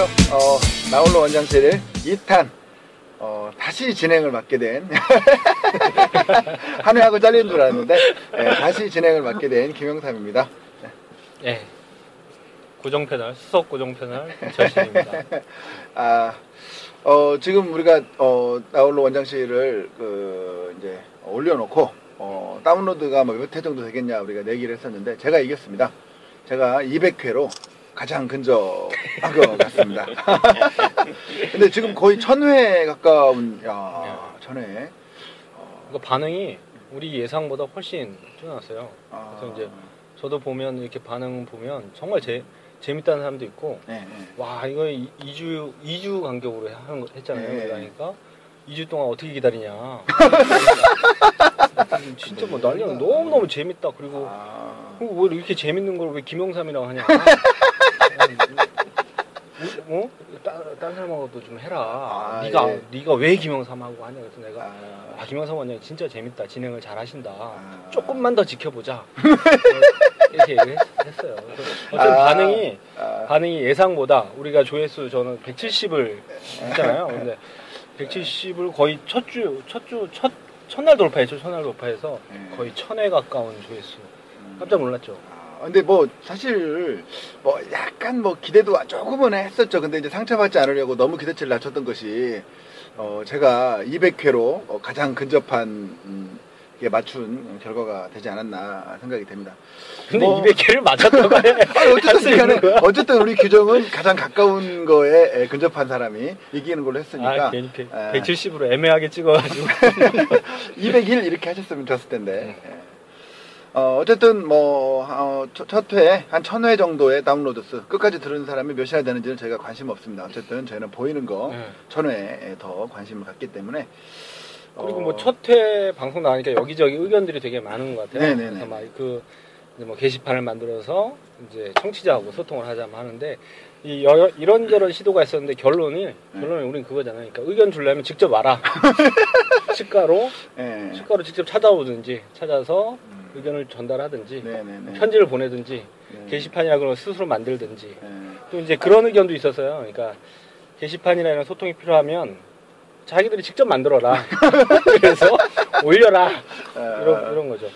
안녕하세요. 나홀로 원장실 2탄 다시 진행을 맡게 된 한 회하고 잘린 줄 알았는데 다시 진행을 맡게 된 김영삼입니다. 네. 고정 패널, 수석 고정 패널 전신입니다. 지금 우리가 나홀로 원장실을 이제 올려놓고 다운로드가 뭐 몇 회 정도 되겠냐 우리가 내기를 했었는데 제가 이겼습니다. 제가 200회로 가장 근접한 것 같습니다. 근데 지금 거의 1000회 가까운, 1000회. 그 반응이 우리 예상보다 훨씬 뛰어났어요. 그래서 이제 저도 보면 이렇게 반응 보면 정말 재밌다는 사람도 있고, 와, 이거 2주 간격으로 했잖아요. 그러니까 2주 동안 어떻게 기다리냐. 진짜 뭐 난리야. 너무너무 재밌다. 그리고 왜 이렇게 재밌는 걸 왜 김영삼이라고 하냐. 딴 사람하고도 좀 해라. 네가 왜 김영삼하고 하냐. 그래서 내가 김영삼 원장이 진짜 재밌다. 진행을 잘 하신다. 조금만 더 지켜보자. 이렇게 얘기를 했어요. 어쨌든 반응이 예상보다 우리가 조회수 저는 170을 했잖아요. 근데 170을 거의 첫날 돌파했죠. 첫날 돌파해서 거의 1000회 가까운 조회수. 깜짝 놀랐죠. 근데 뭐 사실 뭐 약간 뭐 기대도 조금은 했었죠. 근데 이제 상처받지 않으려고 너무 기대치를 낮췄던 것이 제가 200회로 가장 근접한 게 맞춘 결과가 되지 않았나 생각이 됩니다. 근데 200회를 맞췄다고 해. 어쨌든 우리 규정은 가장 가까운 거에 근접한 사람이 이기는 걸로 했으니까. 괜히 170으로 애매하게 찍어가지고 201 이렇게 하셨으면 좋았을 텐데. 어쨌든 첫 회 한 1000회 정도의 다운로드 수 끝까지 들은 사람이 몇이나 되는지는 저희가 관심 없습니다. 어쨌든 저희는 보이는 거 1000회에 더 관심을 갖기 때문에. 그리고 뭐 첫 회 방송 나가니까 여기저기 의견들이 되게 많은 것 같아요. 그래서 막 이제 뭐 게시판을 만들어서 이제 청취자하고 소통을 하자면 하는데 이런저런 시도가 있었는데 결론이 우린 그거잖아요. 그러니까 의견 주려면 직접 와라. 치과로 직접 찾아서 의견을 전달하든지 편지를 보내든지 게시판이라 그러면 스스로 만들든지 또 이제 그런 의견도 있었어요. 그러니까 게시판이나 이런 소통이 필요하면 자기들이 직접 만들어라. 그래서 올려라. 이런 거죠.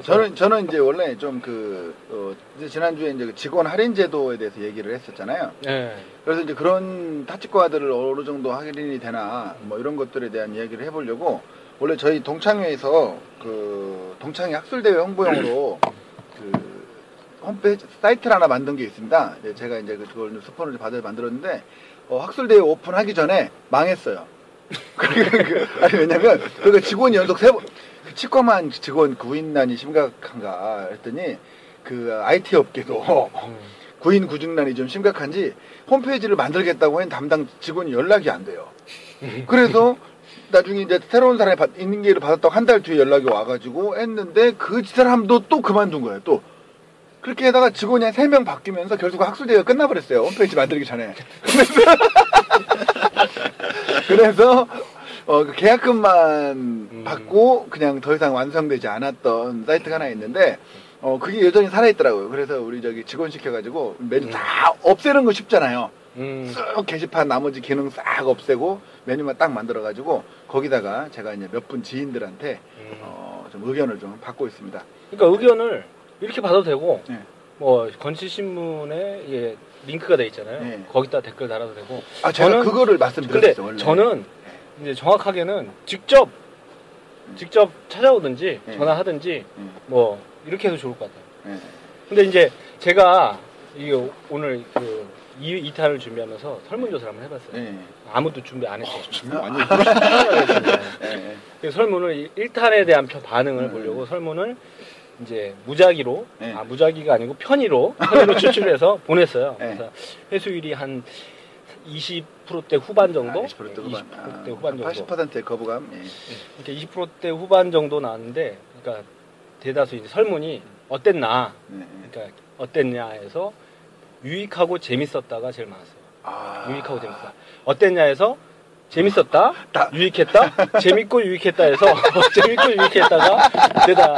저는 이제 원래 좀 이제 지난주에 이제 직원 할인 제도에 대해서 얘기를 했었잖아요. 그래서 이제 그런 타치과들을 어느 정도 할인이 되나 뭐 이런 것들에 대한 이야기를 해보려고 원래 저희 동창회에서 동창회 학술대회 홍보용으로 홈페이지 사이트를 하나 만든 게 있습니다. 제가 이제 그걸 스폰을 받아 만들었는데 학술대회 오픈하기 전에 망했어요. 아니 왜냐면 직원이 연속 3번 치과만 직원 구인난이 심각한가 했더니 IT 업계도 구인 구직난이 좀 심각한지 홈페이지를 만들겠다고 한 담당 직원이 연락이 안 돼요. 그래서 나중에 이제 새로운 사람이 인계를 받았다고 한 달 뒤에 연락이 와가지고 했는데 그 사람도 또 그만둔 거예요. 또 그렇게 하다가 직원이 한 3명 바뀌면서 결국 학술대회가 끝나버렸어요. 홈페이지 만들기 전에. 그래서 계약금만 받고 그냥 더 이상 완성되지 않았던 사이트가 하나 있는데 그게 여전히 살아있더라고요. 그래서 우리 직원 시켜가지고 메뉴 다 없애는 거 쉽잖아요. 쓱 게시판 나머지 기능 싹 없애고 메뉴만 딱 만들어가지고 거기다가 제가 이제 몇 분 지인들한테 좀 의견을 좀 받고 있습니다. 그러니까 의견을 이렇게 받아도 되고 뭐 건치신문에 링크가 돼 있잖아요. 거기다 댓글 달아도 되고. 제가 그거를 말씀드렸죠. 근데 저는 이제 정확하게는 직접 찾아오든지 전화하든지 뭐 이렇게 해도 좋을 것 같아요. 근데 이제 제가 오늘 2탄을 준비하면서 설문조사를 한번 해봤어요. 아무도 준비 안 했어요. 준비 많이 했어요. 설문을 1탄에 대한 반응을 보려고 설문을 이제 무작위로 무작위가 아니고 편의로 추출해서 보냈어요. 그래서 회수율이 한 20%대 후반 정도? 20%대 후반. 20%대 후반 정도. 80%의 거부감. 이렇게 20%대 후반 정도 나왔는데, 그러니까 대다수 이제 설문이 어땠나? 그러니까 어땠냐 해서 유익하고 재밌었다가 제일 많았어요. 유익하고 재밌었다. 어땠냐 해서 재밌었다, 유익했다, 재밌고 유익했다 해서 재밌고 유익했다가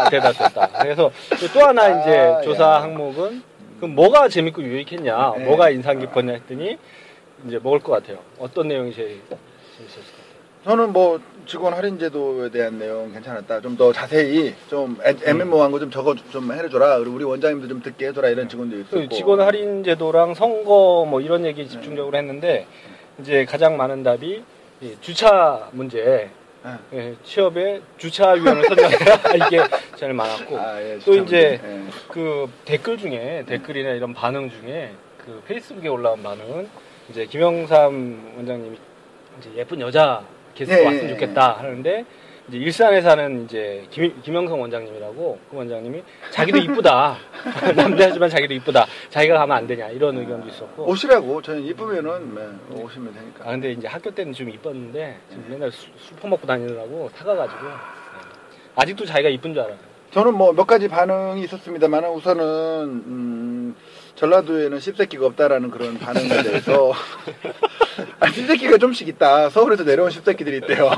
대답했다. 그래서 또 하나 이제 조사 항목은 그럼 뭐가 재밌고 유익했냐, 뭐가 인상 깊었냐 했더니 이제 먹을 것 같아요. 어떤 내용이 제일 재밌었을 것 같아요? 저는 뭐 직원 할인 제도에 대한 내용 괜찮았다. 좀 더 자세히 좀 애매모호한 거 좀 적어 좀 해줘라. 그리고 우리 원장님도 좀 듣게 해줘라 이런 직원도 있었고. 직원 할인 제도랑 선거 뭐 이런 얘기 집중적으로 했는데 이제 가장 많은 답이 이 주차 문제. 예, 취업에 주차위원을 선정해라 이게 제일 많았고 또 이제 그 댓글 중에 댓글이나 이런 반응 중에 그 페이스북에 올라온 반응은 이제 김영삼 원장님이 이제 예쁜 여자 게스트 왔으면 좋겠다 하는데 이제 일산에 사는 이제 김영성 원장님이라고 그 원장님이 자기도 이쁘다 남자지만 자기도 이쁘다 자기가 가면 안 되냐 이런 의견도 있었고 오시라고 저는 이쁘면은 오시면 되니까. 근데 이제 학교 때는 좀 이뻤는데 지금 맨날 술 퍼먹고 다니느라고 사가가지고 아직도 자기가 이쁜 줄 알아요. 저는 뭐 몇 가지 반응이 있었습니다만 우선은 전라도에는 씹새끼가 없다라는 그런 반응에 대해서 씹새끼가 좀씩 있다. 서울에서 내려온 씹새끼들이 있대요.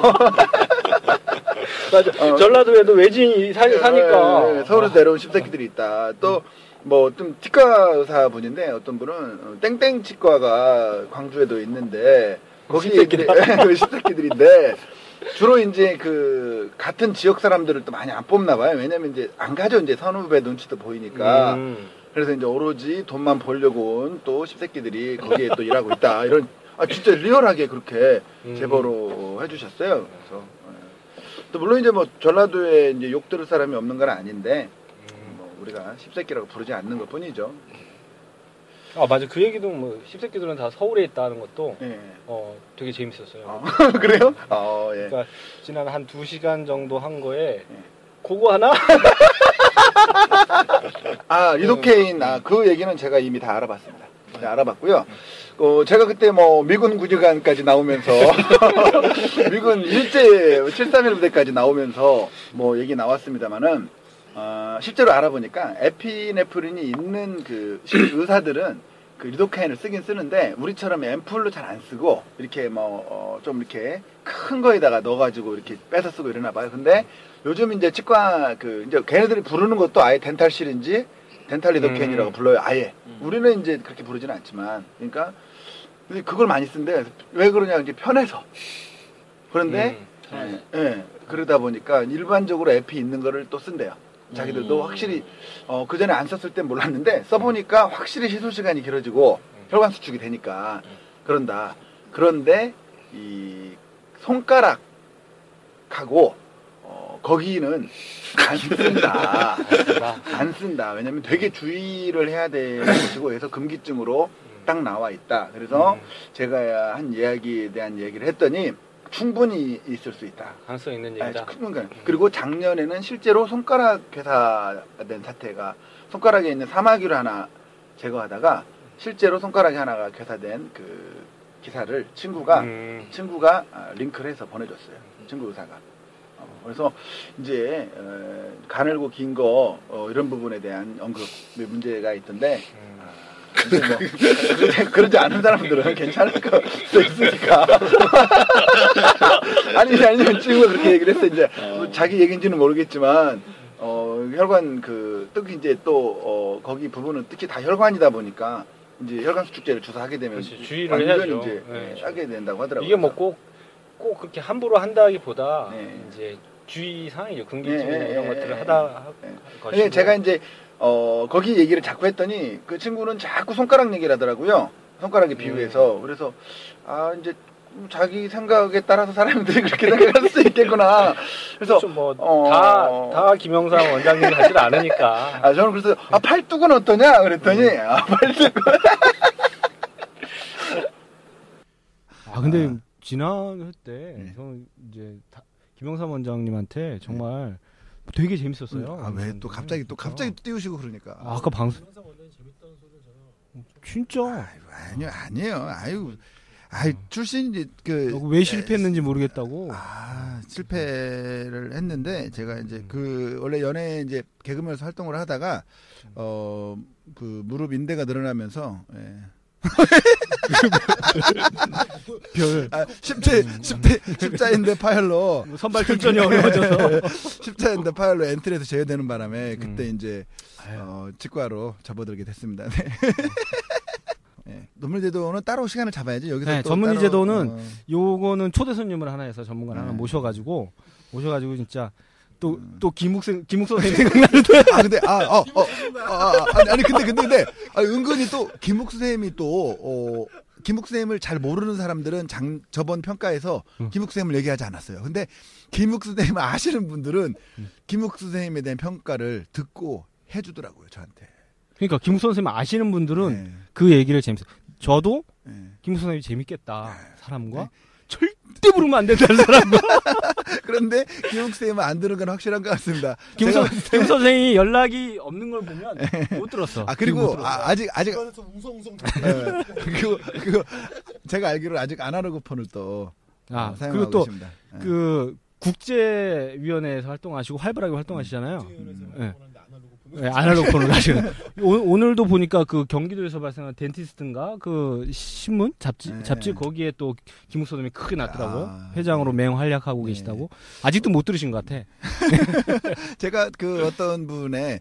맞아. 전라도에도 외지인이 사니까 서울에서 내려온 씹새끼들이 있다. 또 뭐 좀 치과 의사 분인데 어떤 분은 땡땡 치과가 광주에도 있는데 거기 씹새끼들인데 주로 이제 그 같은 지역 사람들을 또 많이 안 뽑나 봐요. 왜냐면 이제 안 가죠. 이제 선후배 눈치도 보이니까. 그래서 이제 오로지 돈만 벌려고 온 또 씹새끼들이 거기에 또 일하고 있다. 이런 진짜 리얼하게 그렇게 제보로 해주셨어요. 그래서 또 물론 이제 뭐 전라도에 이제 욕 들을 사람이 없는 건 아닌데 뭐 우리가 씹새끼라고 부르지 않는 것 뿐이죠. 맞아. 그 얘기도 뭐 씹새끼들은 다 서울에 있다는 것도 되게 재밌었어요. 그래요? 예. 그러니까 지난 한 2시간 정도 한 거에 그거 하나? 리도케인 그 얘기는 제가 이미 다 알아봤습니다. 네, 알아봤고요. 제가 그때 뭐 미군 군의관까지 나오면서 미군 일제 731 부대까지 나오면서 뭐 얘기 나왔습니다만은 실제로 알아보니까 에피네프린이 있는 그 의사들은 그 리도카인을 쓰긴 쓰는데 우리처럼 앰플로 잘 안 쓰고 이렇게 뭐 좀 이렇게 큰 거에다가 넣어가지고 이렇게 빼서 쓰고 이러나 봐요. 근데 요즘 이제 치과 이제 걔네들이 부르는 것도 아예 덴탈 시린지 덴탈 리도케인이라고 불러요. 아예. 우리는 이제 그렇게 부르지는 않지만 그러니까 그걸 많이 쓴대. 왜 그러냐 이제 편해서. 그런데 그러다 보니까 일반적으로 에피 있는 거를 또 쓴대요. 자기들도 확실히 그 전에 안 썼을 땐 몰랐는데 써보니까 확실히 시술 시간이 길어지고 혈관 수축이 되니까 그런다. 그런데 이 손가락하고 거기는 안 쓴다. 안 쓴다. 왜냐면 되게 주의를 해야 되는 것이고 그래서 금기증으로 딱 나와 있다. 그래서 제가 한 이야기에 대한 얘기를 했더니 충분히 있을 수 있다. 가능성 있는 얘기다. 그리고 작년에는 실제로 손가락 괴사된 사태가 손가락에 있는 사마귀를 하나 제거하다가 실제로 손가락이 하나가 괴사된 그 기사를 친구가 링크를 해서 보내줬어요. 친구 의사가. 그래서 이제 가늘고 긴 거 이런 부분에 대한 언급에 문제가 있던데 뭐 그러지 않은 사람들은 괜찮을 거 있으니까. 아니면 친구가 그렇게 얘기를 했어. 이제 자기 얘기인지는 모르겠지만 혈관 특히 이제 또 거기 부분은 특히 다 혈관이다 보니까 이제 혈관 수축제를 주사하게 되면 주의를 해야죠. 이제 하게 된다고 하더라고요. 이게 뭐 꼭 그렇게 함부로 한다기보다 이제 주의 사항이죠. 금기증이나 이런 것들을 하다 것이고. 제가 이제 거기 얘기를 자꾸 했더니 그 친구는 자꾸 손가락 얘기를 하더라고요. 손가락에 비유해서. 그래서 이제 자기 생각에 따라서 사람들이 그렇게 생각할 수 있겠구나. 그래서 다 김영삼 원장님 같지 않으니까. 저는 그래서 팔뚝은 어떠냐 그랬더니 팔뚝은. 근데 지난 회 때 저는 이제 김영삼 원장님한테 정말 되게 재밌었어요. 왜 또 갑자기 띄우시고 그러니까. 아까 방송 진짜. 아니에요. 출신이 왜 실패했는지 모르겠다고. 실패를 했는데 제가 이제 원래 연예 이제 개그맨으로 활동을 하다가 그 무릎 인대가 늘어나면서 십자인대 파열로 선발 출전이 어려워져서 십자인대 파열로 엔트리에서 제외되는 바람에 그때 이제 치과로 접어들게 됐습니다. 네. 네. 전문의 제도는 따로 시간을 잡아야지. 여기서 네, 또 전문의 따로, 제도는 요거는 초대 손님을 하나 해서 전문가를 하나 모셔가지고 진짜 또 김욱 선생님 생각나는데. 근데 아니 근데 은근히 또 김욱 선생님이 또 김욱 선생님을 잘 모르는 사람들은 저번 평가에서 김욱 선생님을 얘기하지 않았어요. 근데 김욱 선생님을 아시는 분들은 김욱 선생님에 대한 평가를 듣고 해주더라고요, 저한테. 그러니까 김욱 선생님 아시는 분들은 그 얘기를 저도 김욱 선생님이 재밌겠다. 사람과 절대 부르면 안 된다는 사람과. 그런데 김욱 선생님은 안 들은 건 확실한 것 같습니다. 김 선생님이 연락이 없는 걸 보면 못 들었어. 그리고 아직 웅성웅성. 그리고 제가 알기로 아직 아날로그 폰을 또 사용하고 그리고 계십니다. 그 국제위원회에서 활동하시고 활발하게 활동하시잖아요. 아날로그 폰을 하시는. 오늘도 보니까 그 경기도에서 발생한 덴티스트인가 그 신문 잡지 거기에 또 김욱 선생님이 크게 났더라고요. 회장으로 맹활약하고 계시다고. 아직도 못 들으신 것 같아. 제가 그 어떤 분의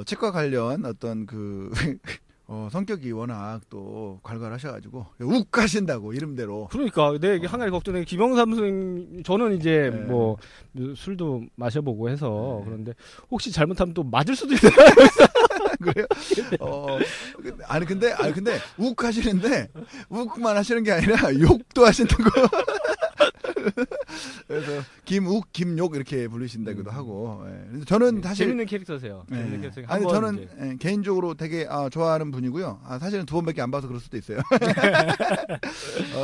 치과 관련 어떤 그 성격이 워낙 또 괄괄하셔가지고 욱 하신다고 이름대로. 그러니까 내 한 가지 걱정된 게 김영삼 선생님 저는 이제 뭐 술도 마셔보고 해서 그런데 혹시 잘못하면 또 맞을 수도 있잖아요. 그래요? 아니 근데 욱 하시는데 욱만 하시는 게 아니라 욕도 하신다고. 그래서 김욱, 김욕 이렇게 부르신다기도 하고. 저는 사실 재밌는 캐릭터세요. 아니 저는 개인적으로 되게 좋아하는 분이고요. 사실은 2번밖에 안 봐서 그럴 수도 있어요.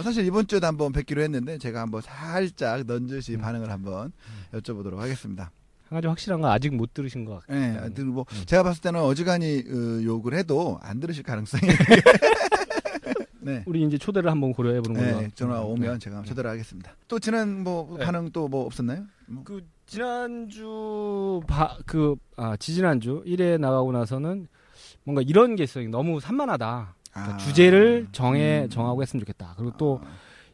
사실 이번 주에도 한번 뵙기로 했는데 제가 한번 살짝 넌지시 반응을 한번 여쭤보도록 하겠습니다. 한 가지 확실한 건 아직 못 들으신 것 같아요. 네, 뭐 제가 봤을 때는 어지간히 욕을 해도 안 들으실 가능성이. 네. 우리 이제 초대를 한번 고려해 보는 걸로. 네, 전화 오면 제가 초대를 하겠습니다. 또 지난 반응 또 뭐 없었나요? 그 지난주 지지난주 1회 나가고 나서는 뭔가 이런 게 있어요. 너무 산만하다. 그러니까 주제를 정하고 했으면 좋겠다. 그리고 또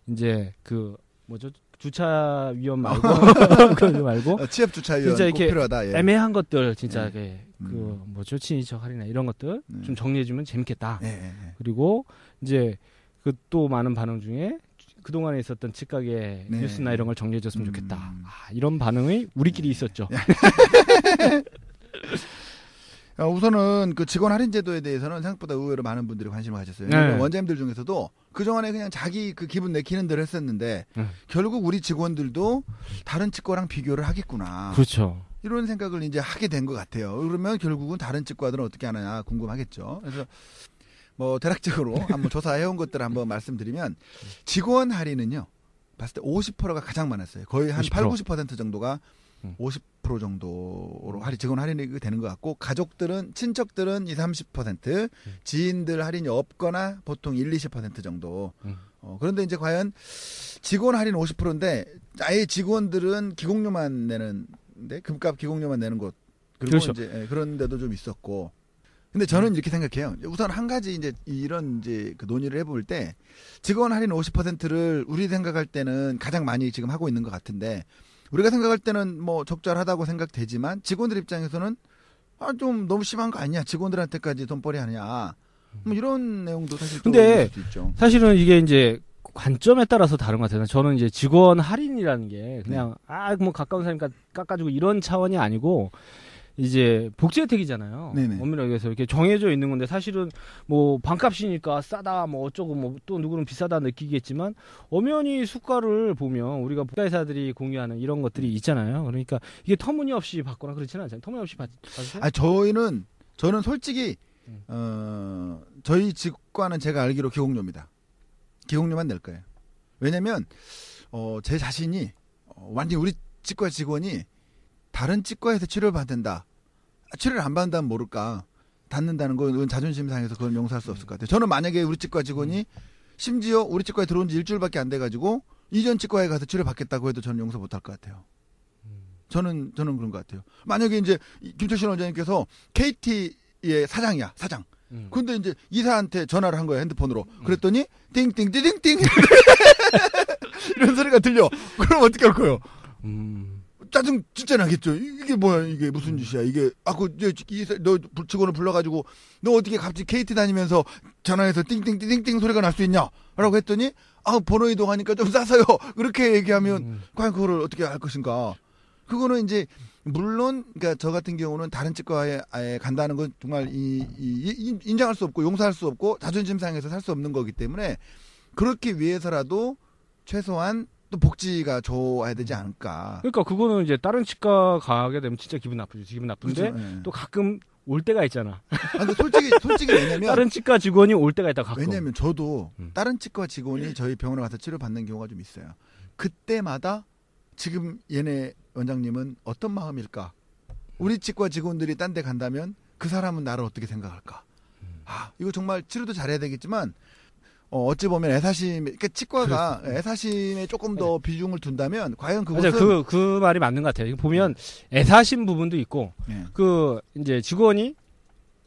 이제 그 뭐죠? 주차위원 말고 그거 말고 취업 주차위원 진짜 꼭 필요하다. 예. 애매한 것들 진짜 그 뭐죠? 친인척 할인이나 이런 것들 좀 정리해주면 재밌겠다. 그리고 이제 그 또 많은 반응 중에 그동안에 있었던 치과계 뉴스나 이런 걸 정리해줬으면 좋겠다. 이런 반응이 우리끼리 있었죠. 우선은 그 직원 할인 제도에 대해서는 생각보다 의외로 많은 분들이 관심을 가졌어요. 원장님들 중에서도 그동안에 그냥 자기 그 기분 내키는 대로 했었는데 결국 우리 직원들도 다른 치과랑 비교를 하겠구나. 그렇죠. 이런 생각을 이제 하게 된 것 같아요. 그러면 결국은 다른 치과들은 어떻게 하느냐 궁금하겠죠. 그래서 뭐 대략적으로 한번 조사해온 것들을 한번 말씀드리면 직원 할인은요. 봤을 때 50%가 가장 많았어요. 거의 한 8, 90% 정도가 50% 정도로 직원 할인이 되는 것 같고 가족들은 친척들은 20, 30% 지인들 할인이 없거나 보통 1, 20% 정도. 그런데 이제 과연 직원 할인 50%인데 아예 직원들은 기공료만 내는데 금값 기공료만 내는 곳 그리고 그렇죠. 이제 그런 데도 좀 있었고. 근데 저는 이렇게 생각해요. 우선 한 가지 이제 이런 이제 그 논의를 해볼 때 직원 할인 50%를 우리 생각할 때는 가장 많이 지금 하고 있는 것 같은데 우리가 생각할 때는 뭐 적절하다고 생각되지만 직원들 입장에서는 좀 너무 심한 거 아니냐? 직원들한테까지 돈벌이 하느냐? 뭐 이런 내용도 사실 근데 있을 수 있죠. 사실은 이게 이제 관점에 따라서 다른 것 같아요. 저는 이제 직원 할인이라는 게 그냥 뭐 가까운 사람이니까 깎아주고 이런 차원이 아니고 이제 복지 혜택이잖아요. 엄밀하게 해서 이렇게 정해져 있는 건데 사실은 뭐 반값이니까 싸다 뭐 어쩌고 뭐 또 누구는 비싸다 느끼겠지만 엄연히 수가를 보면 우리가 회사들이 공유하는 이런 것들이 있잖아요. 그러니까 이게 터무니없이 받거나 그렇지는 않잖아요. 터무니없이 받으세요? 저는 솔직히 저희 직과는 제가 알기로 기공료입니다. 기공료만 낼 거예요. 왜냐면 제 자신이 완전히 우리 치과 직원이 다른 치과에서 치료를 받는다. 치료를 안 받는다면 모를까. 닫는다는 건 자존심 상해서 그건 용서할 수 없을 것 같아요. 저는 만약에 우리 치과 직원이 심지어 우리 치과에 들어온 지 일주일밖에 안 돼가지고 이전 치과에 가서 치료 받겠다고 해도 저는 용서 못할 것 같아요. 저는 그런 것 같아요. 만약에 이제 김철신 원장님께서 KT의 사장이야, 사장. 근데 이제 이사한테 전화를 한 거예요, 핸드폰으로. 그랬더니 띵띵띵띵띵 이런 소리가 들려. 그럼 어떻게 할 거예요? 짜증 진짜 나겠죠. 이게 뭐야, 이게 무슨 짓이야, 이게. 너 직원을 불러가지고, 너 어떻게 갑자기 KT 다니면서 전화해서 띵띵띵띵 소리가 날 수 있냐? 라고 했더니, 번호 이동하니까 좀 싸서요. 그렇게 얘기하면, 과연 그거를 어떻게 할 것인가. 그거는 이제, 물론, 그러니까 저 같은 경우는 다른 치과에 간다는 건 정말 인정할 수 없고, 용서할 수 없고, 자존심 상해서 살 수 없는 거기 때문에, 그렇게 위해서라도 최소한 또 복지가 좋아야 되지 않을까. 그러니까 그거는 이제 다른 치과 가게 되면 진짜 기분 나쁘죠. 기분 나쁜데 그렇죠, 네. 또 가끔 올 때가 있잖아. 근데 솔직히 왜냐면 다른 치과 직원이 올 때가 있다 가끔. 왜냐면 저도 다른 치과 직원이 저희 병원에 가서 치료 받는 경우가 좀 있어요. 그때마다 지금 얘네 원장님은 어떤 마음일까? 우리 치과 직원들이 딴 데 간다면 그 사람은 나를 어떻게 생각할까? 이거 정말 치료도 잘해야 되겠지만 어찌 보면 애사심, 그러니까 치과가 그렇습니다. 애사심에 조금 더 비중을 둔다면 과연 그것은 맞아요. 그 말이 맞는 것 같아요. 보면 애사심 부분도 있고 네. 그 이제 직원이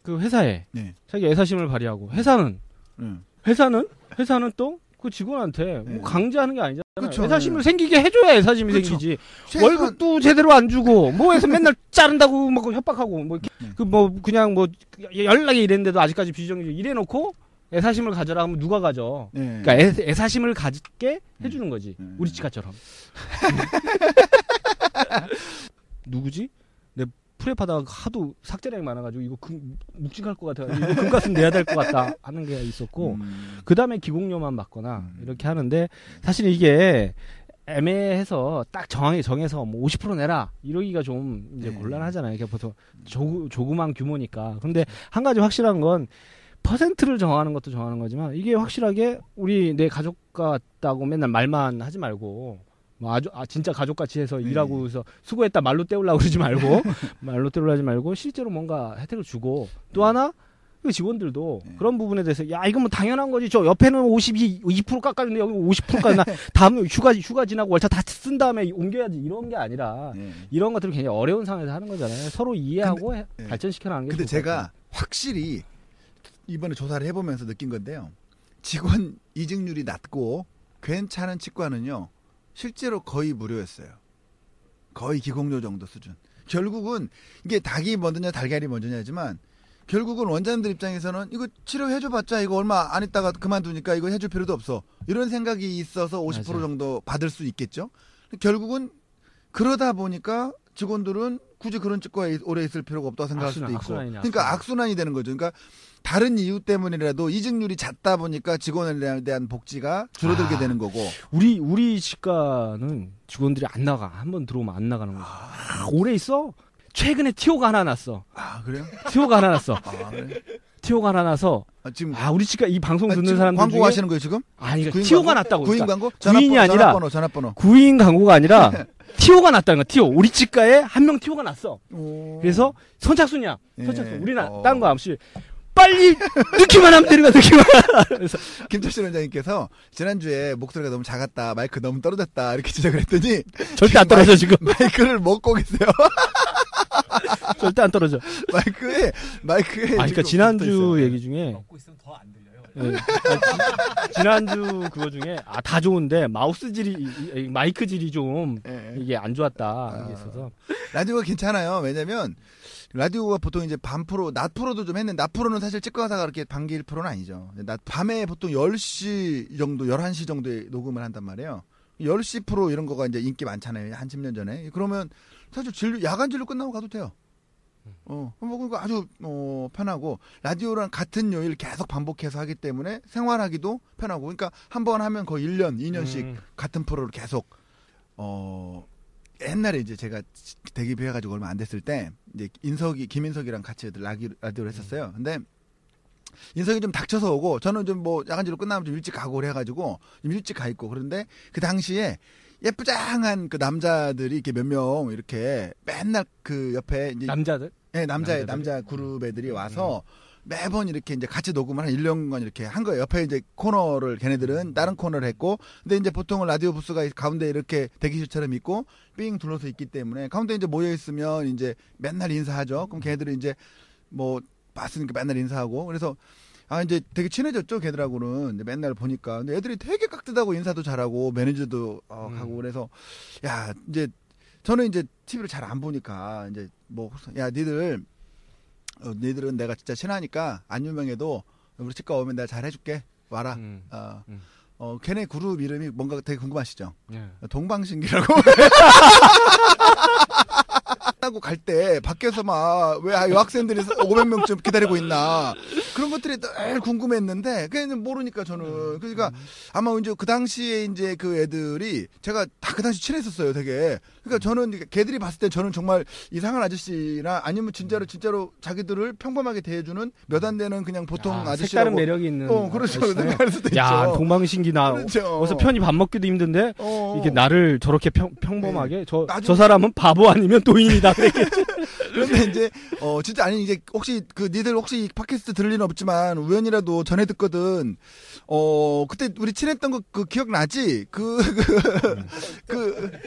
그 회사에 네. 자기 애사심을 발휘하고 회사는 또 그 직원한테 뭐 강제하는 게 아니잖아요. 그쵸, 애사심을 생기게 해줘야 애사심이 생기지. 월급도 제대로 안 주고 뭐해서 맨날 자른다고 막 협박하고 그냥 연락이 이랬는데도 아직까지 비정규직 이래놓고. 애사심을 가져라 하면 누가 가져? 네. 그러니까 애사심을 갖게 해주는 거지. 우리 치과처럼. 누구지? 내 프랩하다가 하도 삭제량이 많아가지고 이거 묵직할 것 같아. 이거 금값은 내야 될 것 같다 하는 게 있었고 그 다음에 기공료만 받거나 이렇게 하는데 사실 이게 애매해서 딱 정해서 뭐 50% 내라 이러기가 좀 이제 곤란하잖아요. 이게 보통 조그만 규모니까. 근데 한 가지 확실한 건 퍼센트를 정하는 것도 정하는 거지만 이게 확실하게 내 가족 같다고 맨날 말만 하지 말고 진짜 가족같이 해서 일하고 해서 수고했다 말로 때우려고 그러지 말고 실제로 뭔가 혜택을 주고 또 하나 직원들도 그런 부분에 대해서 야 이건 뭐 당연한 거지 저 옆에는 2% 깎았는데 여기 50% 깎나 다음 휴가 지나고 월차 다 쓴 다음에 옮겨야지 이런 게 아니라 이런 것들을 굉장히 어려운 상황에서 하는 거잖아요. 서로 이해하고 발전시켜나가는 게 근데 제가 확실히 이번에 조사를 해보면서 느낀 건데요. 직원 이직률이 낮고 괜찮은 치과는요. 실제로 거의 무료였어요. 거의 기공료 정도 수준. 결국은 이게 닭이 먼저냐 달걀이 먼저냐지만 결국은 원장님들 입장에서는 이거 치료해줘봤자 이거 얼마 안 있다가 그만두니까 이거 해줄 필요도 없어. 이런 생각이 있어서 50% 맞아요. 정도 받을 수 있겠죠. 결국은 그러다 보니까 직원들은 굳이 그런 치과에 오래 있을 필요가 없다고 생각할 수도 있고. 그러니까 악순환이 되는 거죠. 그러니까 다른 이유 때문이라도 이직률이 낮다 보니까 직원에 대한 복지가 줄어들게 되는 거고. 우리 치과는 직원들이 안 나가. 한번 들어오면 안 나가는 거죠. 오래 있어. 최근에 티오가 하나 났어. 그래요? 티오가 하나 났어. 그래? 티오가 하나 나서 지금 우리 치과 이 방송 듣는 사람들 광고 중에 하시는 거예요 지금? 아니 티오가 났다고. 구인 광고? 구인이 아니라 전화번호. 구인 광고가 아니라 티오가 났다는 거야. 티오. 우리 치과에 한 명 티오가 났어. 그래서 선착순이야. 선착순. 우리는 다른 거 없이 빨리 넣기만 하면 되는 거야. 그래서 김철신 원장님께서 지난주에 목소리가 너무 작았다, 마이크 너무 떨어졌다 이렇게 지적을 했더니 절대 안 떨어져 지금. 마이크를 먹고 계세요. 절대 안 떨어져. 마이크에. 그러니까 지난주 얘기 중에 먹고 있으면 더 안 들려요. 네. 지난주 그거 중에 다 좋은데 마우스 질이 마이크 질이 좀 이게 안 좋았다 이게 있어서. 라디오가 괜찮아요. 왜냐면 라디오가 보통 이제 낮 프로도 좀 했는데, 낮 프로는 사실 치과 의사가 그렇게 반기일 프로는 아니죠. 밤에 보통 10시 정도, 11시 정도에 녹음을 한단 말이에요. 10시 프로 이런 거가 이제 인기 많잖아요. 한 10년 전에. 그러면 사실 야간 진료 끝나고 가도 돼요. 그러니까 아주 편하고, 라디오랑 같은 요일 계속 반복해서 하기 때문에 생활하기도 편하고, 그러니까 한 번 하면 거의 1년, 2년씩 같은 프로를 계속 옛날에 이제 제가 데뷔해가지고 얼마 안 됐을 때 이제 김인석이랑 같이 라디오를 했었어요. 근데 인석이 좀 닥쳐서 오고 저는 좀 야간 진료 끝나면 좀 일찍 가고 그래가지고 좀 일찍 가 있고, 그런데 그 당시에 예쁘장한 그 남자들이 이렇게 몇 명 이렇게 맨날 그 옆에 이제 남자들? 네, 남자 그룹 애들이 와서 매번 이렇게 이제 같이 녹음을 한 1년간 이렇게 한 거예요. 옆에 이제 코너를 걔네들은 다른 코너를 했고, 근데 이제 보통은 라디오 부스가 가운데 이렇게 대기실처럼 있고 삥 둘러서 있기 때문에 가운데 이제 모여 있으면 이제 맨날 인사하죠. 그럼 걔네들은 이제 봤으니까 맨날 인사하고, 그래서 이제 되게 친해졌죠, 걔들하고는. 맨날 보니까. 근데 애들이 되게 깍듯하고 인사도 잘하고 매니저도 하고, 그래서 야, 이제 저는 이제 TV를 잘 안 보니까 이제 뭐 야 니들은 내가 진짜 친하니까 안 유명해도 우리 치과 오면 내가 잘 해줄게 와라. 걔네 그룹 이름이 뭔가 되게 궁금하시죠? 예. 동방신기라고. 하고 갈 때 밖에서 막 왜 여학생들이 500명쯤 기다리고 있나 그런 것들이 늘 궁금했는데 그냥 모르니까 저는 그러니까 아마 이제 그 당시에 이제 그 애들이 제가 다 그 당시 친했었어요 되게 그러니까 저는 걔들이 봤을 때 저는 정말 이상한 아저씨나 아니면 진짜로 자기들을 평범하게 대해주는 몇 안 되는 그냥 보통 아저씨라고 색다른 매력이 있는 그렇죠 생각할 수도 야 있죠. 동방신기나 그렇죠. 어서 편히 밥 먹기도 힘든데 이게 나를 저렇게 평범하게 저 사람은 바보 아니면 도인이다. 그런데 이제 진짜 아니 이제 혹시 그 니들 혹시 이 팟캐스트 들을 일은 없지만 우연이라도 전에 듣거든. 그때 우리 친했던 거 그 기억나지? 그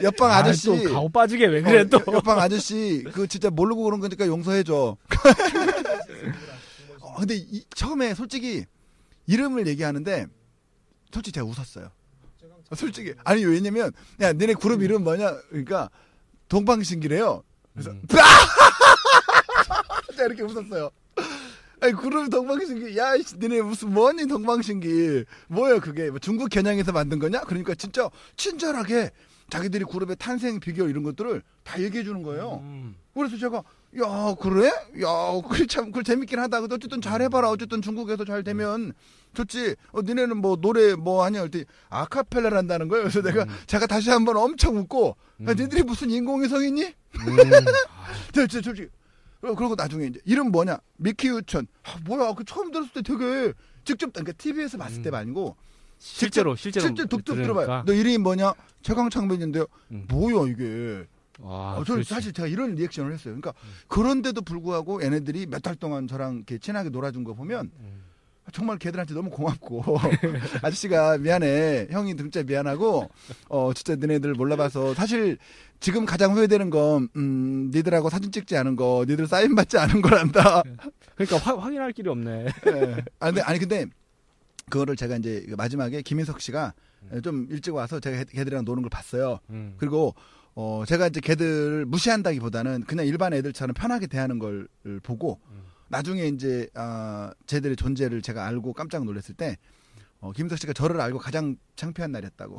옆방 아저씨 또 가오 빠지게 왜 그래 또 옆방 아저씨 그 진짜 모르고 그런 거니까 용서해줘. 근데 처음에 솔직히 이름을 얘기하는데 솔직히 제가 웃었어요. 솔직히 아니 왜냐면 야 너네 그룹 이름 뭐냐? 그러니까 동방신기래요. 그래서 제가 이렇게 웃었어요. 아니 그룹 동방신기 야 너네 무슨 뭐니 동방신기 뭐야 그게 뭐 중국 겨냥해서 만든 거냐? 그러니까 진짜 친절하게 자기들이 그룹의 탄생 비결 이런 것들을 다 얘기해 주는 거예요. 그래서 제가 야 그래? 야 그래 참 그걸 재밌긴 하다. 근데 어쨌든 잘 해봐라. 어쨌든 중국에서 잘 되면 좋지. 니네는 뭐 노래 뭐 하냐 할 때 아카펠라를 한다는 거예요. 그래서 내가 제가 다시 한번 엄청 웃고 야, 니들이 무슨 인공위성이니? 솔직히 그러고 나중에 이제 이름 뭐냐 미키 유천 뭐야 그 처음 들었을 때 되게 직접 그러니까 TV에서 봤을 때 아니고 실제로 툭툭 들어봐요. 너 이름이 뭐냐 최강창빈인데요. 뭐야 이게 저는 사실 제가 이런 리액션을 했어요. 그러니까 그런데도 불구하고 얘네들이 몇 달 동안 저랑 이렇게 친하게 놀아준 거 보면 정말 걔들한테 너무 고맙고 아저씨가 미안해 형이 진짜 미안하고 진짜 너네들 몰라봐서 사실 지금 가장 후회되는 건 니들하고 사진 찍지 않은 거 니들 사인 받지 않은 거란다. 그러니까 확인할 길이 없네. 네. 아니 근데 그거를 제가 이제 마지막에 김인석 씨가 좀 일찍 와서 제가 걔들이랑 노는 걸 봤어요. 그리고 제가 이제 걔들을 무시한다기보다는 그냥 일반 애들처럼 편하게 대하는 걸 보고 나중에 이제 쟤들의 존재를 제가 알고 깜짝 놀랐을 때 김인석 씨가 저를 알고 가장 창피한 날이었다고.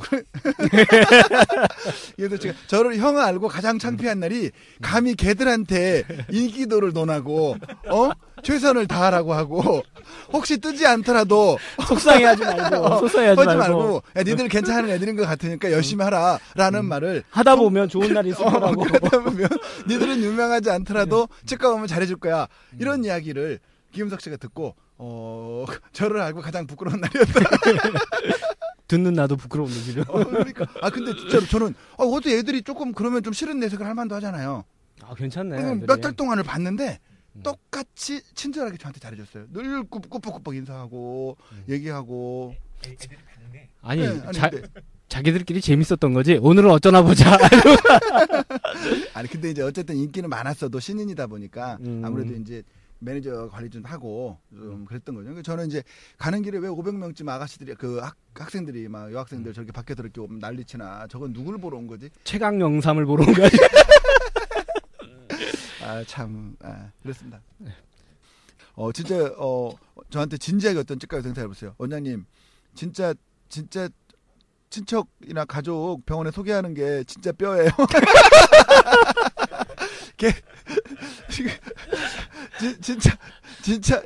그래서 제가 저를 형을 알고 가장 창피한 날이 감히 걔들한테 인기도를 논하고 최선을 다하라고 하고 혹시 뜨지 않더라도 속상해하지 말고 야 니들 괜찮은 애들인 것 같으니까 열심히 하라라는 말을 하다 보면 좋은 날이 있을 거라고. 하다 보면 니들은 유명하지 않더라도 치과 오면 잘해줄 거야 이런 이야기를 김인석 씨가 듣고 저를 알고 가장 부끄러운 날이었다. 듣는 나도 부끄러운 일이죠. 그러니까 근데 진짜로 저는 어제 애들이 조금 그러면 좀 싫은 내색을 할 만도 하잖아요. 괜찮네. 몇 달 동안을 봤는데 똑같이 친절하게 저한테 잘해줬어요. 늘 꾸벅꾸벅 인사하고 얘기하고. 아니 자기들끼리 재밌었던 거지. 오늘은 어쩌나 보자. 아니 근데 이제 어쨌든 인기는 많았어도 신인이다 보니까 아무래도 이제 매니저 관리 좀 하고 좀 그랬던 거죠. 저는 이제 가는 길에 왜 500명쯤 아가씨들이 그 학생들이 막 여학생들 저렇게 밖에서 이렇게 난리치나 저건 누굴 보러 온 거지? 최강 영삼을 보러 온 거지. 그렇습니다. 진짜 저한테 진지하게 어떤 치과 의사 해보세요. 원장님 진짜 친척이나 가족 병원에 소개하는 게 진짜 뼈예요.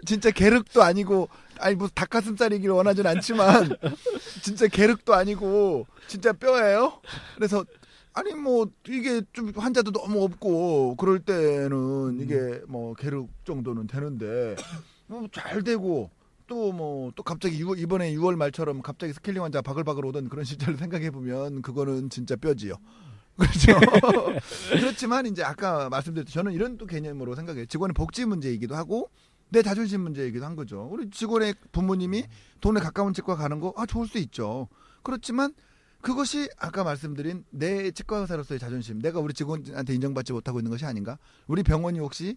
진짜 계륵도 아니고 아니 무슨 닭가슴살이길 원하진 않지만 진짜 계륵도 아니고 진짜 뼈예요. 그래서 아니 뭐 이게 좀 환자도 너무 없고 그럴 때는 이게 뭐 계륵 정도는 되는데 뭐 잘 되고 또 갑자기 이번에 6월 말처럼 갑자기 스케일링 환자 바글바글 오던 그런 시절을 생각해 보면 그거는 진짜 뼈지요. 그렇죠. 그렇지만 이제 아까 말씀드렸듯이 저는 이런 또 개념으로 생각해요. 직원의 복지 문제이기도 하고 내 자존심 문제이기도 한 거죠. 우리 직원의 부모님이 돈에 가까운 치과 가는 거 좋을 수 있죠. 그렇지만 그것이 아까 말씀드린 내 치과 의사로서의 자존심, 내가 우리 직원한테 인정받지 못하고 있는 것이 아닌가? 우리 병원이 혹시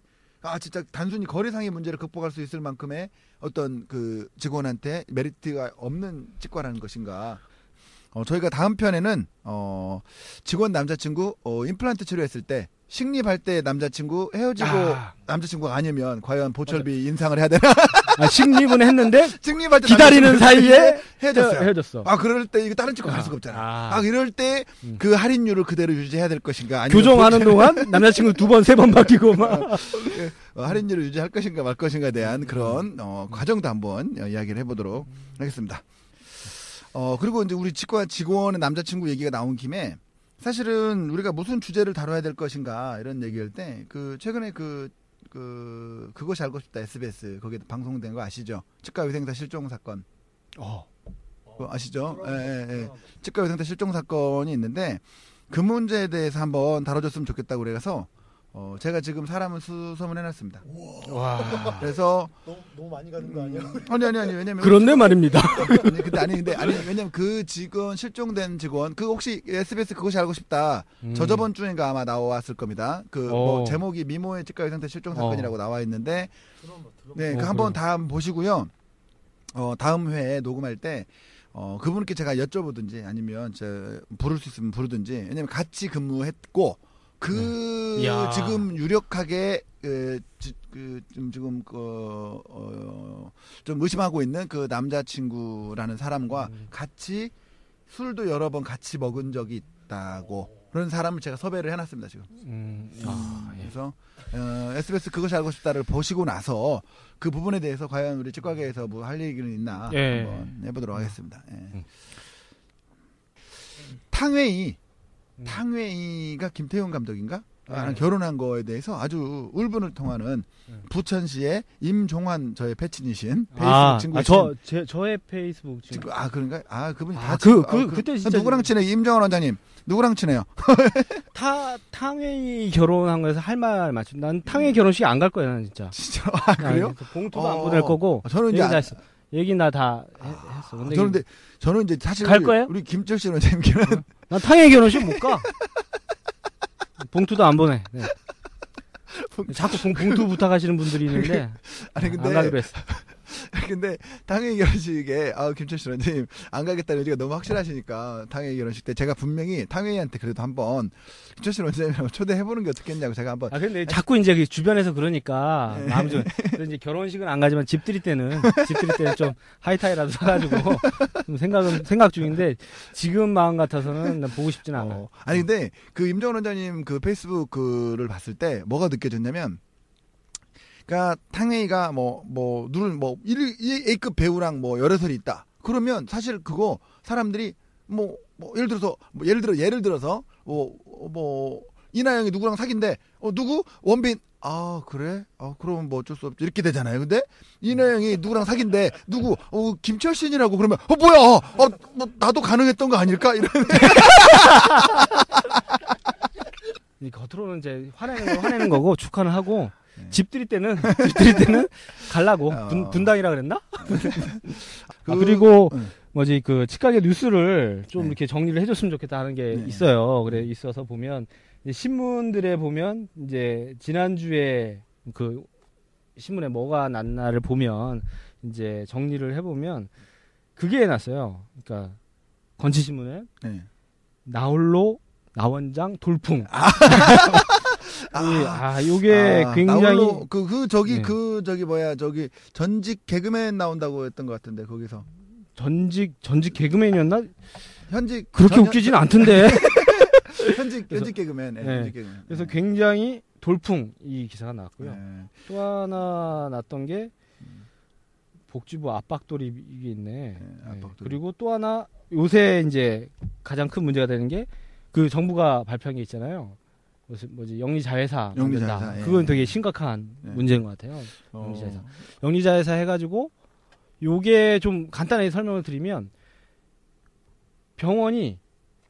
진짜 단순히 거래상의 문제를 극복할 수 있을 만큼의 어떤 그 직원한테 메리트가 없는 치과라는 것인가? 저희가 다음 편에는 직원 남자친구 임플란트 치료했을 때 식립할 때 남자친구 헤어지고 남자친구가 아니면 과연 보철비 인상을 해야 되나? 식립은 했는데 식립할 때 기다리는 사이에 헤어졌어. 그럴 때 이거 다른 치과 갈 수가 없잖아. 이럴 때 그 할인율을 그대로 유지해야 될 것인가? 아니면 교정하는 동안 남자친구 2번, 3번 바뀌고 막 할인율을 유지할 것인가 말 것인가에 대한 그런 과정도 한번 이야기를 해보도록 하겠습니다. 그리고 이제 우리 치과 직원의 남자친구 얘기가 나온 김에 사실은 우리가 무슨 주제를 다뤄야 될 것인가 이런 얘기할 때 최근에 그것이 알고 싶다 SBS 거기에 방송된 거 아시죠? 치과위생사 실종 사건. 아시죠? 예. 치과위생사 실종 사건이 있는데 그 문제에 대해서 한번 다뤄줬으면 좋겠다고 그래서 제가 지금 사람을 수소문해놨습니다. 와. 그래서 너무 많이 가는 거 아니야? 아니 왜냐면 그런데 말입니다. 왜냐면 그 직원 실종된 직원 혹시 SBS 그것이 알고 싶다. 저번 주인가 아마 나왔을 겁니다. 뭐 제목이 미모의 치과의상태 실종 사건이라고 나와 있는데 네, 한번 다 보시고요. 다음 회에 녹음할 때 그분께 제가 여쭤보든지 아니면 부를 수 있으면 부르든지 왜냐면 같이 근무했고. 지금 유력하게 지금 좀 의심하고 있는 그 남자친구라는 사람과 같이 술도 여러 번 같이 먹은 적이 있다고 그런 사람을 제가 섭외를 해놨습니다 지금. 그래서 SBS 그것이 알고 싶다를 보시고 나서 그 부분에 대해서 과연 우리 치과계에서 뭐 할 얘기는 있나 한번 해보도록 하겠습니다. 탕웨이가 김태훈 감독인가? 결혼한 거에 대해서 아주 울분을 통하는 부천시의 임종환 저의 패친이신 페이스북 친구. 저의 페이스북 친구. 그런가요? 그분이 그때 진짜 누구랑 친해요? 임종환 원장님. 누구랑 친해요? 탕웨이 결혼한 거에서 할 말 맞춘. 난 탕웨이 결혼식 안 갈 거야, 나는 진짜. 진짜? 그래요? 봉투도 안 보낼 거고. 저는 이제 얘기 나 다 했어. 근데 저는 이제 사실 갈 거예요? 우리 김철신 원장님께는 난 탕웨이 결혼식 못 가. 봉투도 안 보내. 네. 자꾸 봉투 부탁하시는 분들이 있는데 아니 근데 안 가기로 했어. 근데 당연히 결혼식에 김철신 원장님 안 가겠다는 의지가 너무 확실하시니까 당연히 결혼식 때 제가 분명히 탕웨이한테 그래도 한번 김철신 원장님하고 초대해보는 게 어떻겠냐고 제가 한번. 근데 자꾸 이제 주변에서 그러니까 마음 좀 이제 결혼식은 안 가지만 집들이 때는 좀 하이타이라도 사가지고 좀 생각 중인데 지금 마음 같아서는 난 보고 싶진 않아요. 아니 근데 그 임정원 원장님 그 페이스북 글을 봤을 때 뭐가 느껴졌냐면. 그러니까 탕웨이가 A급 배우랑 여러 설이 있다. 그러면 사실 그거 사람들이 예를 들어서 이나영이 누구랑 사귄대. 누구? 원빈. 그래? 그럼 어쩔 수 없지. 이렇게 되잖아요. 근데 이나영이 누구랑 사귄대. 누구? 김철신이라고 그러면 뭐야? 나도 가능했던 거 아닐까? 이런. 겉으로는 이제 화내는 거고 축하는 하고. 집들이 때는 갈라고 분당이라 그랬나? 그리고 그 치과계 뉴스를 좀 이렇게 정리를 해줬으면 좋겠다 하는 게 있어요. 그래 있어서 보면 신문들에 보면 이제 지난주에 그 신문에 뭐가 났나를 보면 이제 정리를 해보면 그게 해놨어요. 그러니까 건치신문에 나홀로 나원장 돌풍. 요게 굉장히 전직 개그맨 나온다고 했던 것 같은데 거기서 전직 개그맨이었나? 그렇게 웃기진 않던데. 현직 개그맨. 현직 개그맨. 그래서 굉장히 돌풍 이 기사가 나왔고요. 또 하나 났던 게 복지부 압박돌이 이게 있네. 그리고 또 하나 요새 이제 가장 큰 문제가 되는 게 그 정부가 발표한 게 있잖아요. 영리자회사 만든다. 그건 되게 심각한 문제인 것 같아요. 영리자회사 해가지고 요게 좀 간단하게 설명을 드리면 병원이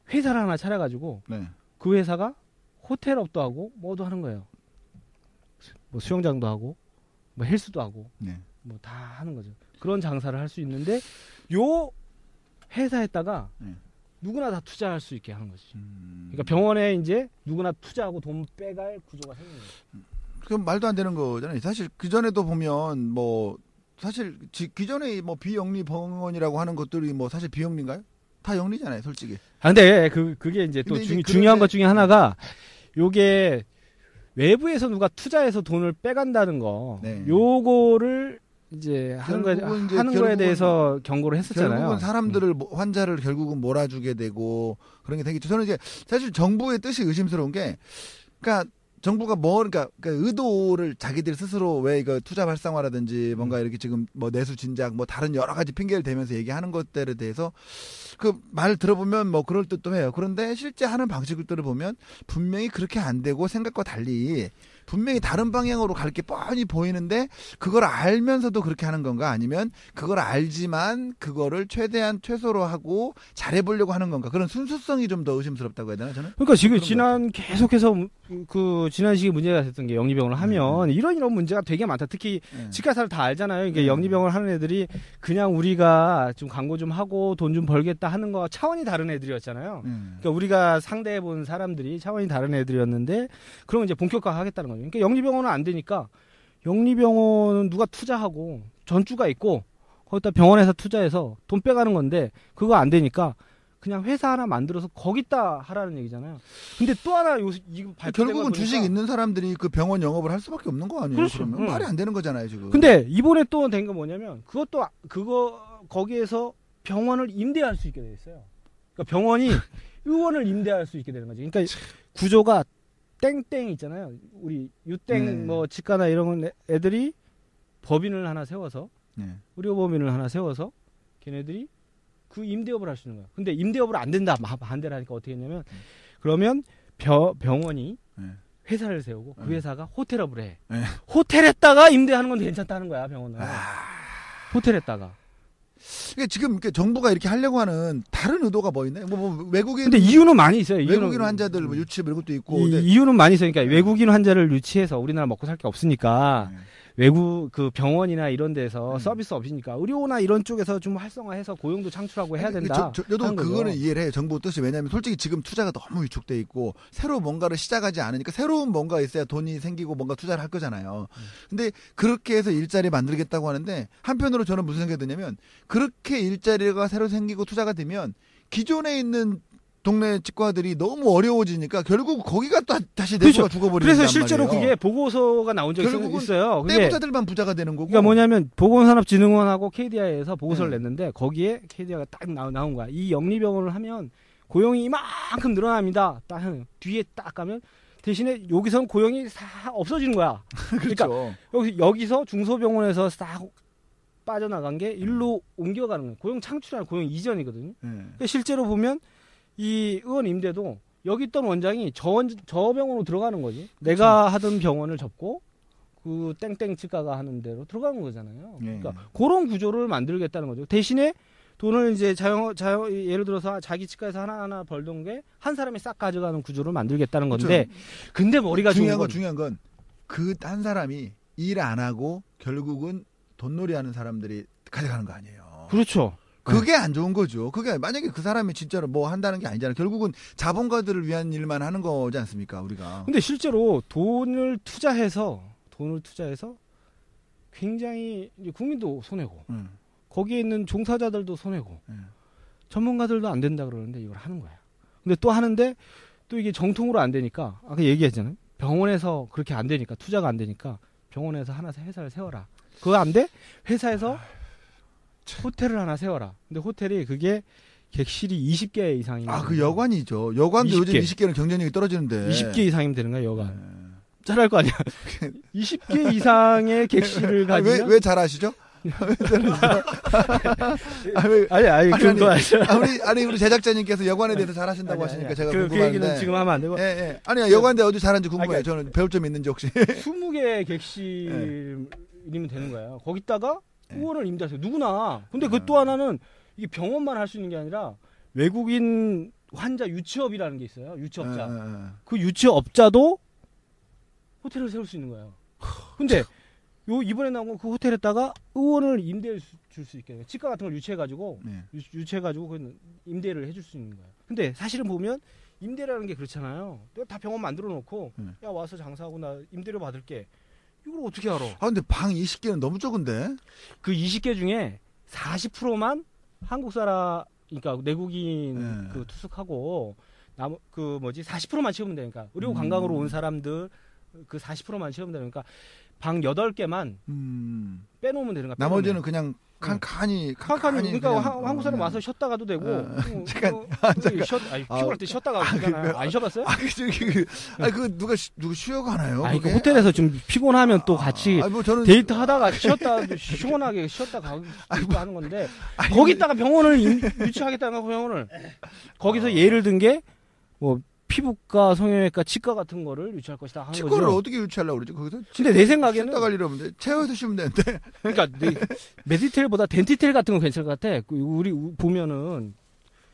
회사를 하나 차려가지고 그 회사가 호텔업도 하고 뭐도 하는 거예요. 수영장도 하고 헬스도 하고 다 하는 거죠. 그런 장사를 할 수 있는데 요 회사에다가 누구나 다 투자할 수 있게 하는 거지. 그러니까 병원에 이제 누구나 투자하고 돈 빼갈 구조가 생기는 거죠. 그럼 말도 안 되는 거잖아요. 사실 그 전에도 보면 사실 기존에 비영리 병원이라고 하는 것들이 사실 비영리인가요? 다 영리잖아요, 솔직히. 근데 그게 이제 또 중요한 것 중에 하나가 요게 외부에서 누가 투자해서 돈을 빼간다는 거, 네. 요거를 이제 하는 거에 대해서 경고를 했었잖아요. 결국은 사람들을 환자를 결국은 몰아주게 되고 그런 게 되겠죠. 저는 이제 사실 정부의 뜻이 의심스러운 게, 그러니까 정부가 그러니까 의도를 자기들 스스로 왜 이거 투자 활성화라든지 뭔가 이렇게 지금 뭐 내수 진작 뭐 다른 여러 가지 핑계를 대면서 얘기하는 것들에 대해서 그 말 들어보면 뭐 그럴 듯도 해요. 그런데 실제 하는 방식들을 보면 분명히 그렇게 안 되고 생각과 달리 분명히 다른 방향으로 갈 게 뻔히 보이는데 그걸 알면서도 그렇게 하는 건가, 아니면 그걸 알지만 그거를 최대한 최소로 하고 잘해보려고 하는 건가, 그런 순수성이 좀 더 의심스럽다고 해야 되나 저는? 그러니까 지금 계속해서 지난 시기에 문제가 됐던 게 영리병원을 하면 이런 문제가 되게 많다. 특히 치과사를 다 알잖아요. 이게 영리병원을 하는 애들이 그냥 우리가 좀 광고 좀 하고 돈 좀 벌겠다 하는 거와 차원이 다른 애들이었잖아요. 그러니까 우리가 상대해 본 사람들이 차원이 다른 애들이었는데 그럼 이제 본격화하겠다는 거죠. 그러니까 영리병원은 안 되니까, 영리병원은 누가 투자하고 전주가 있고 거기다 병원에서 투자해서 돈 빼가는 건데 그거 안 되니까 그냥 회사 하나 만들어서 거기다 하라는 얘기잖아요. 근데 또 하나 이거 결국은 주식 있는 사람들이 그 병원 영업을 할 수밖에 없는 거 아니에요? 그렇죠. 그러면 말이 안 되는 거잖아요 지금. 근데 이번에 또 된 거 뭐냐면 거기에서 병원을 임대할 수 있게 돼 있어요. 그러니까 병원이 의원을 임대할 수 있게 되는 거지. 그러니까 구조가 땡땡 있잖아요. 우리 유땡 뭐 치과나 이런 애들이 법인을 하나 세워서 의료법인을 하나 세워서 걔네들이 그 임대업을 할 수 있는 거야. 근데 임대업을 안 된다 반대를 하니까 어떻게 했냐면 그러면 병원이 회사를 세우고 그 회사가 호텔업을 해. 호텔에다가 임대하는 건 괜찮다는 거야, 병원은. 호텔에다가. 그러니까 지금 정부가 이렇게 하려고 하는 다른 의도가 뭐 있나요? 뭐 외국인. 근데 이유는 많이 있어요. 외국인 환자들 뭐 유치 이런 것도 있고. 이유는 많이 있어요. 그러니까 외국인 환자를 유치해서 우리나라 먹고 살 게 없으니까 외국 그 병원이나 이런 데서 서비스 없으니까 의료나 이런 쪽에서 좀 활성화해서 고용도 창출하고 해야 된다. 저도 그거는 이해를 해요. 정부 뜻이. 왜냐하면 솔직히 지금 투자가 너무 위축돼 있고 새로 뭔가를 시작하지 않으니까 새로운 뭔가 있어야 돈이 생기고 뭔가 투자를 할 거잖아요. 근데 그렇게 해서 일자리 만들겠다고 하는데 한편으로 저는 무슨 생각이 드냐면, 그렇게 일자리가 새로 생기고 투자가 되면 기존에 있는 동네 치과들이 너무 어려워지니까 결국 거기가 또 다시 내수가 죽어버리는. 그래서 실제로 말이에요. 그게 보고서가 나온 적이 있어요. 떼부자들만 부자가 되는 거고. 그러니까 뭐냐면 보건산업진흥원하고 KDI에서 보고서를 냈는데 거기에 KDI가 딱 나온 거야. 이 영리병원을 하면 고용이 이만큼 늘어납니다. 딱 뒤에 딱 가면 대신에 여기서는 고용이 싹 없어지는 거야. 그러니까 여기서 중소병원에서 싹 빠져나간 게 일로 옮겨가는 거예요. 고용 창출이 아니라 고용 이전이거든요. 그러니까 실제로 보면 이 의원 임대도 여기 있던 원장이 저 병원으로 들어가는 거지. 그쵸. 내가 하던 병원을 접고 그 땡땡 치과가 하는 대로 들어가는 거잖아요. 그러니까 그런 구조를 만들겠다는 거죠. 대신에 돈을 이제 예를 들어서 자기 치과에서 하나하나 벌던 게 한 사람이 싹 가져가는 구조를 만들겠다는 건데, 근데 머리가 중요한 건 그 한 사람이 일 안 하고 결국은 돈놀이 하는 사람들이 가져가는 거 아니에요. 그렇죠. 그게 안 좋은 거죠. 그게 만약에 그 사람이 진짜로 뭐 한다는 게 아니잖아요. 결국은 자본가들을 위한 일만 하는 거지 않습니까, 우리가. 근데 실제로 돈을 투자해서 굉장히 국민도 손해고 거기에 있는 종사자들도 손해고 전문가들도 안 된다 그러는데 이걸 하는 거야. 근데 또 하는데 또 이게 정통으로 안 되니까, 아까 얘기했잖아요. 병원에서 그렇게 안 되니까, 투자가 안 되니까 병원에서 하나 회사를 세워라. 그거 안 돼? 회사에서 호텔을 하나 세워라. 근데 호텔이 그게 객실이 20개 이상이면. 그 여관이죠. 여관도 20개. 요즘 20개는 경쟁력이 떨어지는데. 20개 이상이면 되는 거야, 여관. 잘할 거 아니야. 20개 이상의 객실을 가지면. 왜 잘하시죠? 우리 제작자님께서 여관에 대해서 잘하시다고 하시니까 제가 궁금한데. 그 얘기는 지금 하면 안 되고. 아니요, 여관대 어디 잘하는지 궁금해요. 저는 배울 점이 있는지 혹시. 20개 객실이면 되는 거예요. 거기다가 의원을 임대하세요. 누구나. 근데 그 또 하나는 이게 병원만 할 수 있는 게 아니라 외국인 환자 유치업이라는 게 있어요. 유치업자. 그 유치업자도 호텔을 세울 수 있는 거예요. 근데 이번에 나온 건 그 호텔에다가 의원을 임대해 줄 수 있게. 치과 같은 걸 유치해가지고 그 임대를 해줄 수 있는 거예요. 근데 사실은 보면 임대라는 게 그렇잖아요. 다 병원 만들어 놓고 야 와서 장사하고 나 임대료 받을게. 이걸 어떻게 알아? 근데 방 20개는 너무 적은데? 그 20개 중에 40%만 한국 사람 그러니까 내국인 그 투숙하고 그 40%만 채우면 되니까 의료 관광으로 온 사람들 그 40%만 채우면 되니까 방 8개만 빼놓으면 되는 거야. 나머지는 그냥 칸칸이 그러니까 한국 사람 와서 쉬었다 가도 되고 피곤할 때 쉬었다 가도 되잖아요. 안 쉬어봤어요? 그 누가 쉬어 가나요? 그 호텔에서 좀 피곤하면 또 같이 저는 데이트 하다가 쉬었다 시원하게 쉬었다 가고 하는 건데 거기다가 병원을 유치하겠다는 거 병원을 거기서 예를 든 게 뭐 피부과, 성형외과, 치과 같은 거를 유치할 것이다 하는 치과를 거죠. 어떻게 유치하려고 그러지? 거기서 근데 내 생각에는 쉬었다 갈 일 없는데 체어에서 쉬면 되는데. 그러니까 메디텔보다 덴티텔 같은 건 괜찮을 것 같아. 우리 보면은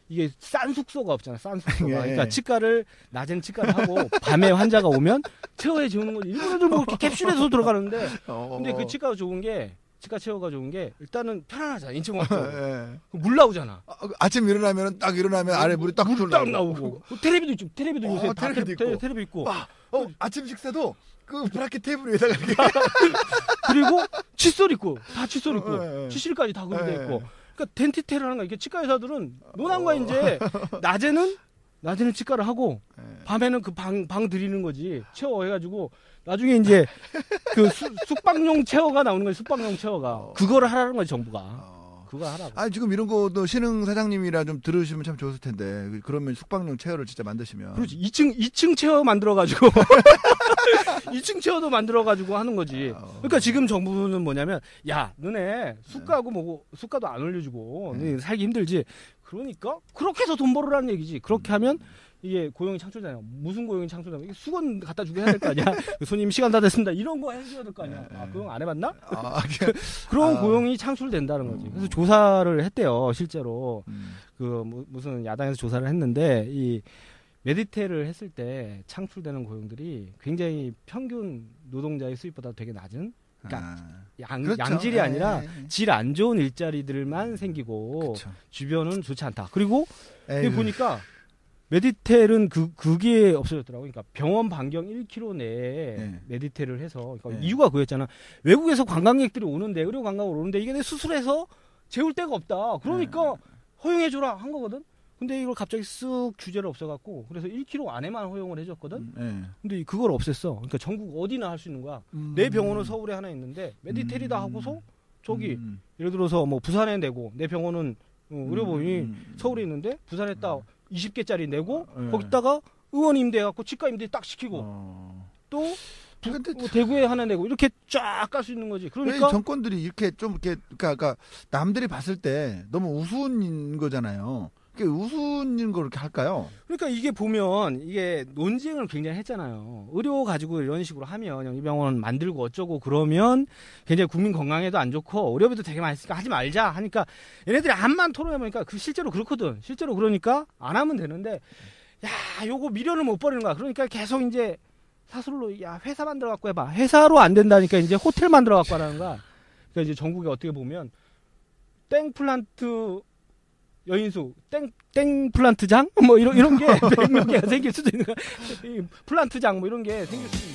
이게 싼 숙소가 없잖아. 싼 숙소가. 그러니까 치과를 낮에는 치과를 하고 밤에 환자가 오면 체어에 재우는 거지. 일본애들 뭐 이렇게 캡슐에서 들어가는데 근데 그 치과가 좋은 게 치과 체어가 좋은 게 일단은 편안하잖아. 인체공학적으로. 물 나오잖아. 아침 일어나면 딱 일어나면 아래 물이 딱 나오고. 텔레비도 있죠. 텔레비도 요새 다 텔레비 있고. 아침 식사도 그 브라켓 테이블 위에다가 이렇게. 그리고 칫솔 있고. 다 칫솔 있고. 치실까지 다 그렇게 돼 있고. 그러니까 덴티테를 하는 거야. 이게 치과 의사들은 노는 거야 이제. 낮에는 치과를 하고 밤에는 그 방 드리는 거지. 체어 해가지고 나중에 이제 그 숙박용 체어가 나오는 거예요. 숙박용 체어가 그거를 하라는 거지 정부가. 그거 하라고. 지금 이런 거도 신흥 사장님이라 좀 들으시면 참 좋을 텐데 그러면 숙박용 체어를 진짜 만드시면. 그렇지. 2층 체어 만들어가지고 2층 체어도 만들어가지고 하는 거지. 그러니까 지금 정부는 뭐냐면 야 너네 수가도 안 올려주고 너네 살기 힘들지. 그러니까 그렇게 해서 돈 벌으라는 얘기지. 그렇게 하면 이게 고용이 창출되나요? 무슨 고용이 창출되나요? 수건 갖다 주게 해야 될 거 아니야? 손님 시간 다 됐습니다. 이런 거 해줘야 될 거 아니야? 고용 안 해봤나? 그런 고용이 창출된다는 거지. 그래서 조사를 했대요, 실제로. 무슨 야당에서 조사를 했는데, 이 메디테를 했을 때 창출되는 고용들이 굉장히 평균 노동자의 수입보다 되게 낮은? 그러니까 그렇죠. 양질이 아니라 질 안 좋은 일자리들만 생기고 그쵸. 주변은 좋지 않다. 그리고 보니까 메디텔은 그게 없어졌더라고요. 그러니까 병원 반경 1km 내에 메디텔을 해서 그러니까 이유가 그거였잖아. 외국에서 관광객들이 오는데 의료 관광으로 오는데 이게 내 수술해서 재울 데가 없다. 그러니까 허용해줘라 한 거거든. 근데 이걸 갑자기 쓱 규제를 없애갖고 그래서 1km 안에만 허용을 해줬거든. 근데 그걸 없앴어. 그러니까 전국 어디나 할 수 있는 거야. 내 병원은 서울에 하나 있는데 메디텔이다 하고서 저기 예를 들어서 뭐 부산에 내고 내 병원은 의료보험이 서울에 있는데 부산에 딱 20개짜리 내고 거기다가 의원 임대해갖고 치과 임대 딱 시키고 또 대구에 하나 내고 이렇게 쫙 깔 수 있는 거지. 그러니까 정권들이 이렇게 좀 이렇게 그러니까 남들이 봤을 때 너무 우스운 거잖아요. 우스운 걸 이렇게 할까요? 그러니까 이게 보면 이게 논쟁을 굉장히 했잖아요. 의료 가지고 이런 식으로 하면 이 병원 만들고 어쩌고 그러면 굉장히 국민 건강에도 안 좋고 의료비도 되게 많이 쓰니까 하지 말자 하니까 얘네들이 암만 토론해보니까 실제로 그렇거든. 실제로 그러니까 안 하면 되는데 야 요거 미련을 못 버리는 거야. 그러니까 계속 이제 사설로 야 회사 만들어 갖고 해봐. 회사로 안 된다니까 이제 호텔 만들어 갖고 하라는 거야. 그러니까 이제 전국에 어떻게 보면 땡 플란트 여인수 땡 플란트장 뭐 이런 게 100몇 개가 생길 수도 있는 거야. 플란트장 뭐 이런 게 생길 수도 있는